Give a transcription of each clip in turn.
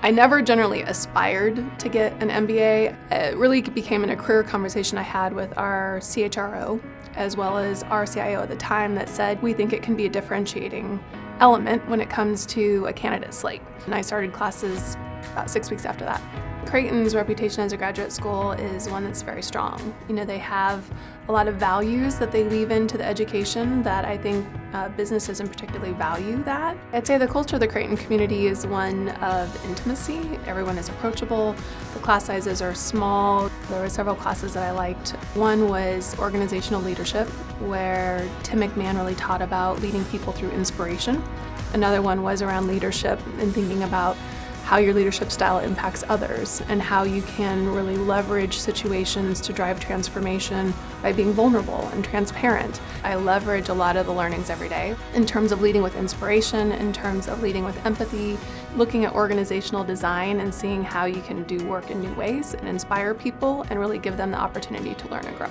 I never generally aspired to get an MBA. It really became in a career conversation I had with our CHRO as well as our CIO at the time that said, we think it can be a differentiating element when it comes to a candidate slate. And I started classes about 6 weeks after that. Creighton's reputation as a graduate school is one that's very strong. They have a lot of values that they weave into the education that I think businesses in particular value that. I'd say the culture of the Creighton community is one of intimacy. Everyone is approachable. The class sizes are small. There were several classes that I liked. One was organizational leadership, where Tim McMahon really taught about leading people through inspiration. Another one was around leadership and thinking about how your leadership style impacts others and how you can really leverage situations to drive transformation by being vulnerable and transparent. I leverage a lot of the learnings every day in terms of leading with inspiration, in terms of leading with empathy, looking at organizational design and seeing how you can do work in new ways and inspire people and really give them the opportunity to learn and grow.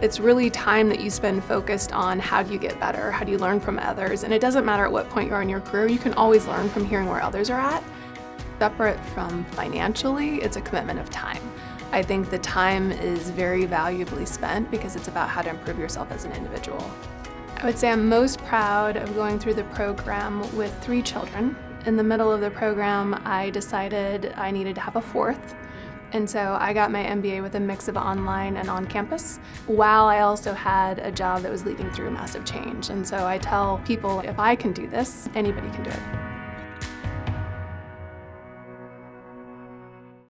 It's really time that you spend focused on how do you get better, how do you learn from others, and it doesn't matter at what point you are in your career, you can always learn from hearing where others are at. Separate from financially, it's a commitment of time. I think the time is very valuably spent because it's about how to improve yourself as an individual. I would say I'm most proud of going through the program with 3 children. In the middle of the program, I decided I needed to have a 4th. And so I got my MBA with a mix of online and on campus, while I also had a job that was leading through massive change. And so I tell people, if I can do this, anybody can do it.